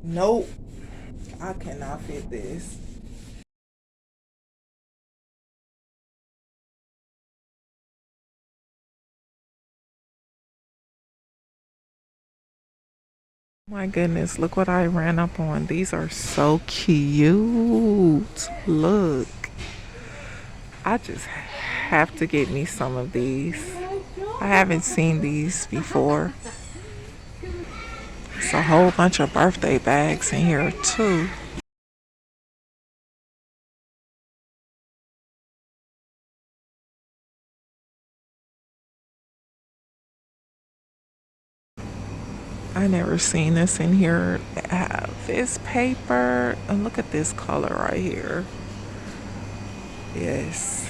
Nope, I cannot fit this. My goodness, look what I ran up on. These are so cute. Look, I just have to get me some of these. I haven't seen these before. It's a whole bunch of birthday bags in here, too. I never seen this in here. This paper, and look at this color right here. Yes,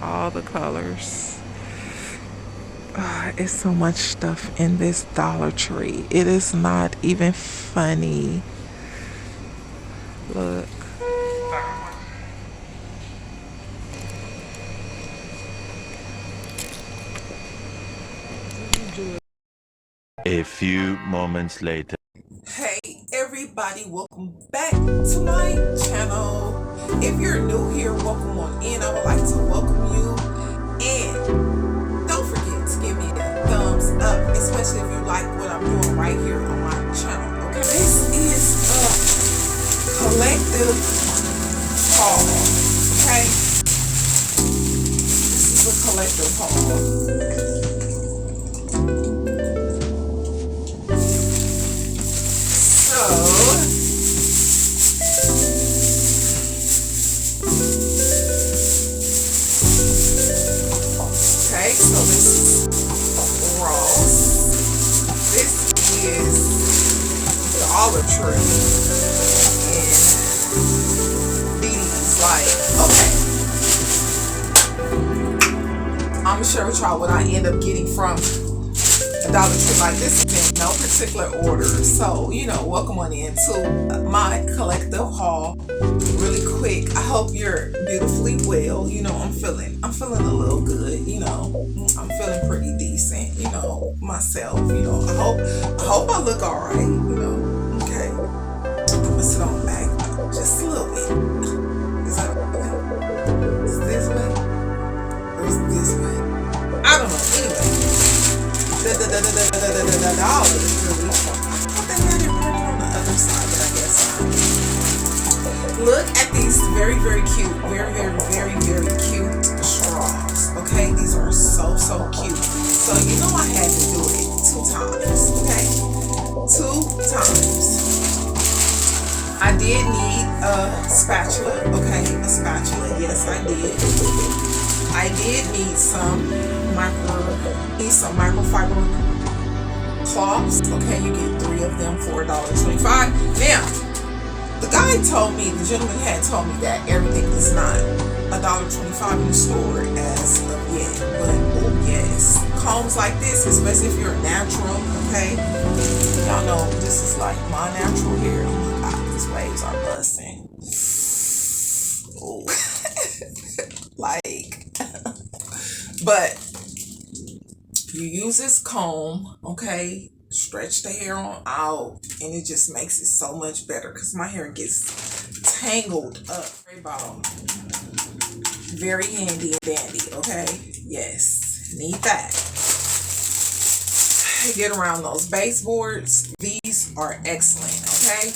all the colors. It's so much stuff in this Dollar Tree. It is not even funny. Look. A few moments later. Hey everybody, welcome back to my channel. If you're new here, welcome on in. I would like to welcome you. And don't forget to give me a thumbs up, especially if you like what I'm doing right here on my channel. Okay, this is a collective haul. Okay, this is a collective haul. So okay, so this is Ross. This is Dollar Tree. And these, okay. I'm gonna share with y'all what I end up getting from a Dollar Tree. Like, this is in no particular order. So, welcome on into my collective haul. Really quick. I hope you're beautifully well. I'm feeling a little good. I'm feeling pretty decent. Myself. I hope I look all right. Okay. I'm gonna sit on the back just a little bit. Is that okay? Is this way? Or is this way? I don't know. Anyway, the dollars really. I thought they had it printed on the other side, but I guess not. Look at these very, very cute, very, very, very, very cute straws. Okay, these are so, so cute. So I had to do it 2 times. Okay, 2 times. I did need a spatula. Okay, a spatula. Yes, I did. I did need some microfiber cloths. Okay, you get 3 of them for $1.25. Now, the gentleman had told me that everything is not $1.25 in the store as of yet. But oh yes, combs like this, especially if you're natural, okay? Y'all know this is like my natural hair. Oh my god, these waves are busting. Oh. Like, but you use this comb, okay? Stretch the hair on out, and it just makes it so much better because my hair gets tangled up. Spray bottle, very handy and dandy, okay? Yes, need that. Get around those baseboards. These are excellent, okay?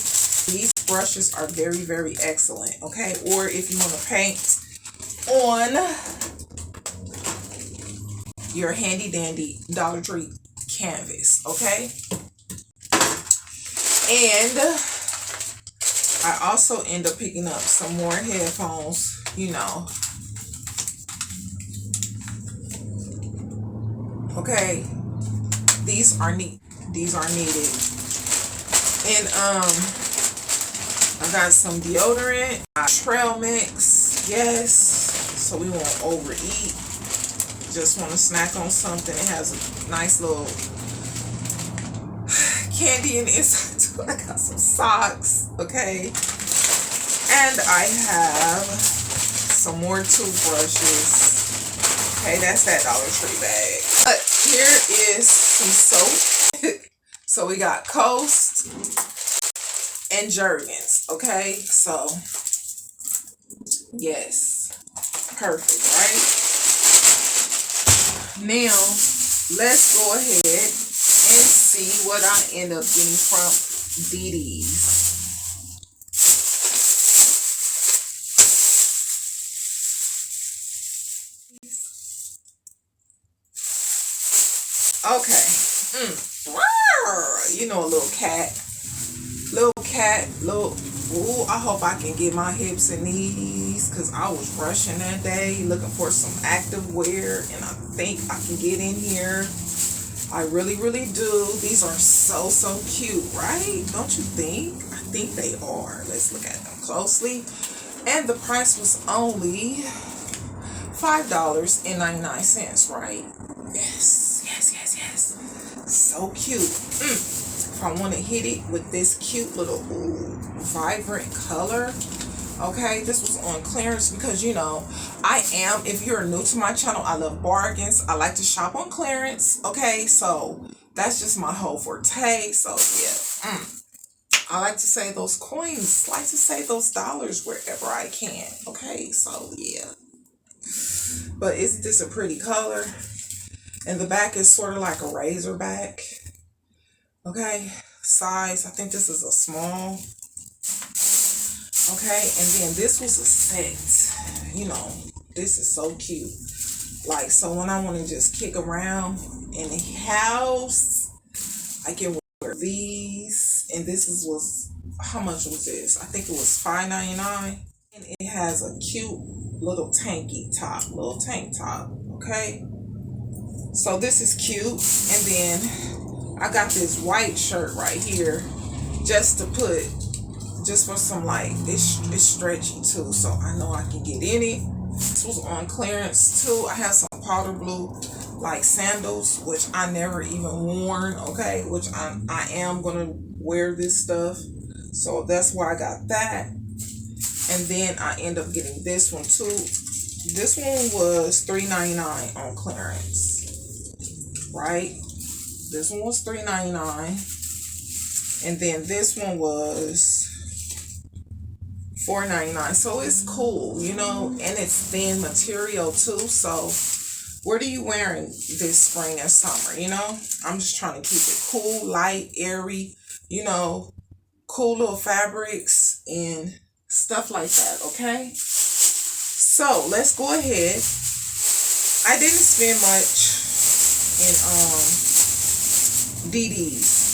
These brushes are very, very excellent, okay? Or if you want to paint on your handy dandy Dollar Tree canvas, okay? And I also end up picking up some more headphones, okay? These are neat. These are needed. And I got some deodorant, trail mix, yes, so we won't overeat. Just want to snack on something. It has a nice little candy in the inside too. I got some socks, okay, and I have some more toothbrushes. Okay, that's that Dollar Tree bag. But here is some soap. So we got Coast, and Jergens. Okay, so yes, perfect, right? Now let's go ahead and see what I end up getting from DD's. Okay. You know, a little cat. Ooh, I hope I can get my hips and knees, because I was rushing that day looking for some active wear, and I think I can get in here. I really, really do. These are so, so cute, right? Don't you think? I think they are. Let's look at them closely. And the price was only $5.99, right? Yes, yes, yes, yes. So cute. If I want to hit it with this cute little vibrant color, okay, this was on clearance, because you know if you're new to my channel, I love bargains. I like to shop on clearance. Okay, so that's just my whole forte. So yeah, I like to save those coins, like to save those dollars wherever I can. Okay, so yeah, but isn't this a pretty color? And the back is sort of like a razor back. Okay, size, I think this is a small. Okay, and then this was a set. You know, this is so cute. Like, so when I want to just kick around in the house, I can wear these. And this was, how much was this? I think it was $5.99. And it has a cute little tank top. Okay, so this is cute. And then I got this white shirt right here, just for some, like, it's stretchy too, so I know I can get in it. This was on clearance too. I have some powder blue like sandals, which I never even worn. Okay, which I am gonna wear this stuff, so that's why I got that. And then I end up getting this one too. This one was $3.99 on clearance, right? This one was $3.99, and then this one was $4.99. So it's cool, you know, and it's thin material too. So what are you wearing this spring and summer? You know, I'm just trying to keep it cool, light, airy, you know, cool little fabrics and stuff like that. Okay, so let's go ahead. I didn't spend much in DD's.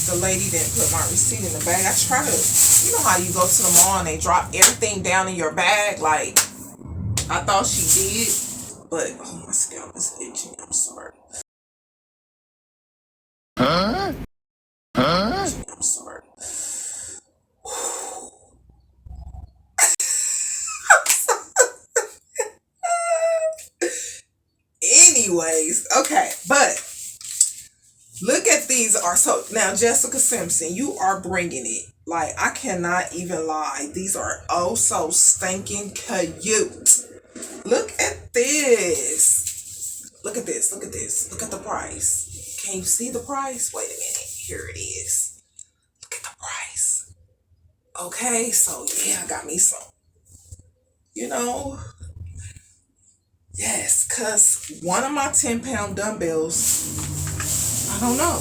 The lady didn't put my receipt in the bag. I try to, you know how you go to the mall and they drop everything down in your bag? Like, I thought she did, but oh, my scalp is itching. I'm sorry. I'm sorry. Anyways, okay, but look at these are so now, Jessica Simpson, you are bringing it. Like, I cannot even lie. These are oh so stinking cute. Look at this. Look at this. Look at this. Look at the price. Can you see the price? Wait a minute. Here it is. Look at the price. Okay, so yeah, I got me some. You know, yes, because one of my 10-pound dumbbells, I don't know.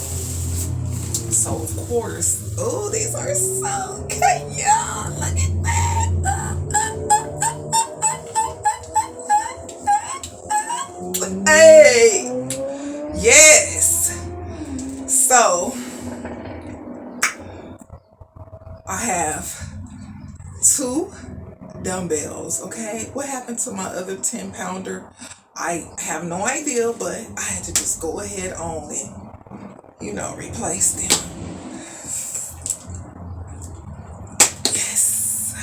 So, of course, oh, these are so cute. Look at that. Hey, yes. So, I have 2 dumbbells, okay? What happened to my other 10-pounder? I have no idea, but I had to just go ahead on and, you know, replace them. Yes.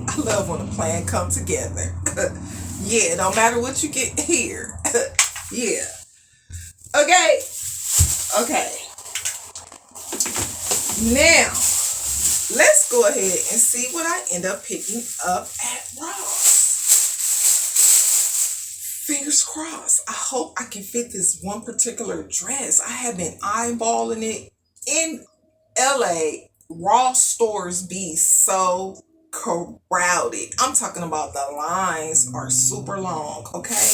I love when a plan come together. Yeah, no matter what you get here. Yeah. Okay. Okay. Now, let's go ahead and see what I end up picking up at Ross. Fingers crossed. I hope I can fit this one particular dress. I have been eyeballing it in LA, Ross stores be so crowded. I'm talking about the lines are super long, okay?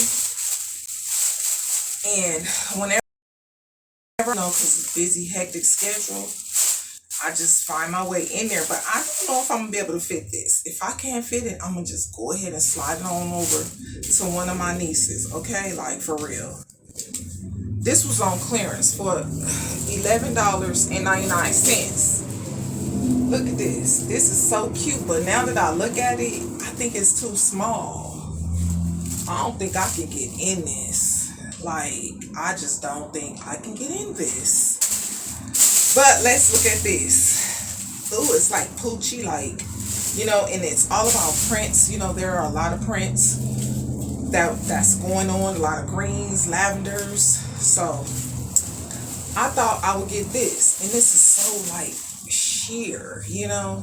And whenever, because it's busy, hectic schedule, I just find my way in there. But I don't know if I'm gonna be able to fit this. If I can't fit it, I'm gonna just go ahead and slide it on over to one of my nieces, okay? Like, for real. This was on clearance for $11.99. Look at this. This is so cute, but now that I look at it, I think it's too small. I don't think I can get in this. Like, I just don't think I can get in this. But let's look at this. Ooh, it's like Poochie, like, you know, and it's all about prints. You know, there are a lot of prints that's going on, a lot of greens, lavenders. So I thought I would get this, and this is so like sheer, you know.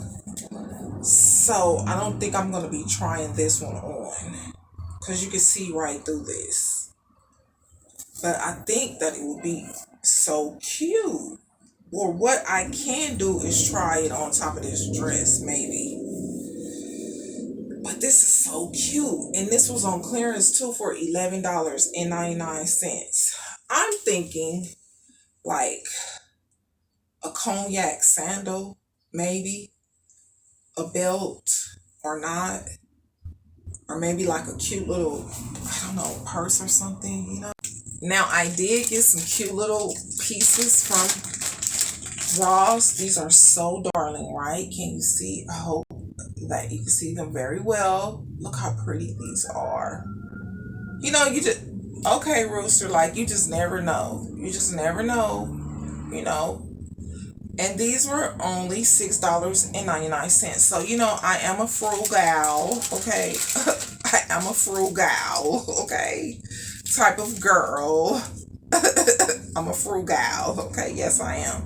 So I don't think I'm gonna be trying this one on, because you can see right through this. But I think that it would be so cute. Or what I can do is try it on top of this dress, maybe. But this is so cute. And this was on clearance too for $11.99. I'm thinking like a cognac sandal, maybe. A belt or not. Or maybe like a cute little, I don't know, purse or something, you know. Now I did get some cute little pieces from Ross. These are so darling, right? Can you see? I hope that you can see them very well. Look how pretty these are. You know, you just, okay, Rooster, like, you just never know. You just never know, you know. And these were only $6.99. So, you know, I am a frugal, okay? I am a frugal, okay? Type of girl. I'm a frugal, okay? Yes, I am.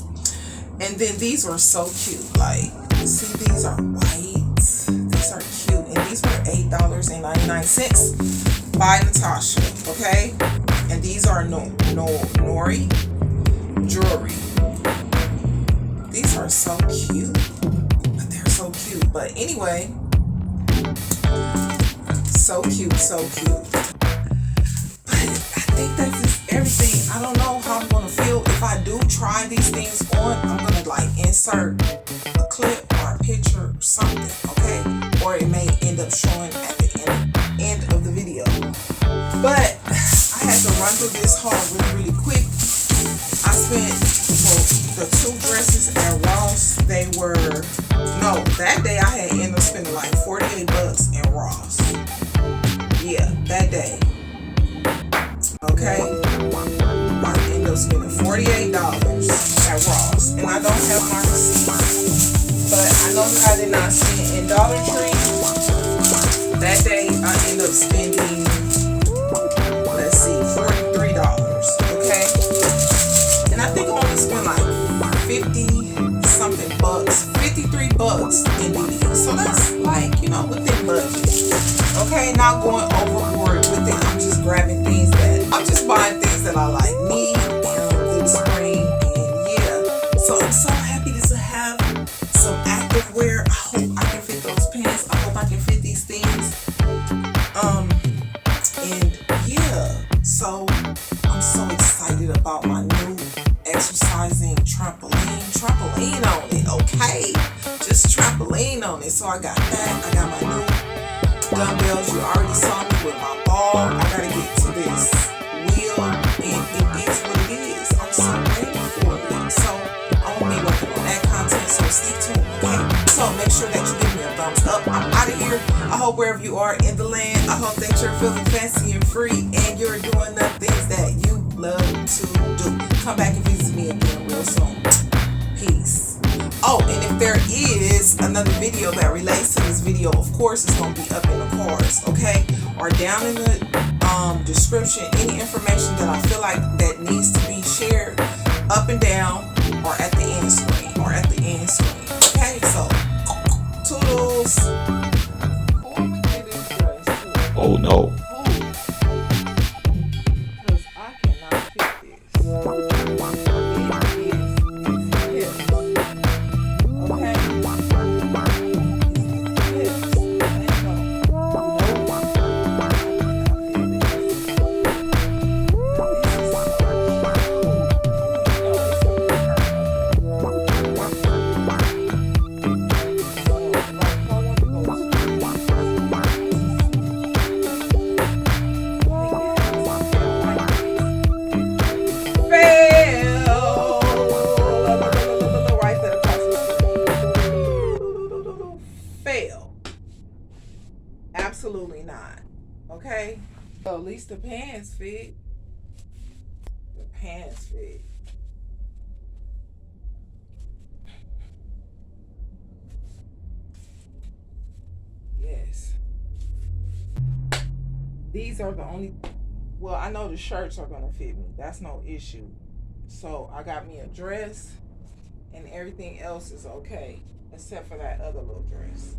And then these were so cute. Like, see, these are white. These are cute. And these were $8.99 by Natasha, okay? And these are Nori jewelry. These are so cute. But they're so cute. But anyway, so cute, so cute. But I think that's just everything. I don't know how I'm going to feel if I do try these things on. I'm going to like insert a clip or a picture or something, okay? Or it may end up showing at the end of the video. But I had to run through this haul really quick. I spent, for the two dresses at Ross, they were, no, that day I had ended up spending like $48 in Ross. Yeah, that day. Okay, I ended up spending $48 at Ross, and I don't have my receipt, but I know that I did not spend in Dollar Tree. That day I ended up spending, let's see, $43, okay, and I think I only spent like 50 something bucks, $53 in DD, so that's like, you know, within budget. Okay, not going overboard with it. I'm just grabbing things I'm just buying things that I like, me, in the spring, and yeah. So I'm so happy to have some active wear. I hope I can fit those pants. I hope I can fit these things. And yeah, so I'm so excited about my new exercising trampoline on it, okay? Just trampoline on it. So I got that. I got my new dumbbells. You already saw me with my ball. I gotta get to this wheel, and it is what it is. I'm so ready for it. So I won't be working on that content, so stay tuned, okay? So make sure that you give me a thumbs up. I'm out of here. I hope wherever you are in the land, I hope that you're feeling fancy and free, and you're doing the things that you love to do. Come back and visit me again real soon. Peace. Oh, and if there is another video that relates to this video, of course it's going to be up in the cards, okay? Or down in the description, any information that I feel like that needs to be shared, up and down, or at the end screen, okay? So, toodles. Oh no. Because I cannot fit this. It is. at least the pants fit. The pants fit. Yes. These are the only, well, I know the shirts are gonna fit me. That's no issue. So I got me a dress and everything else is okay. Except for that other little dress.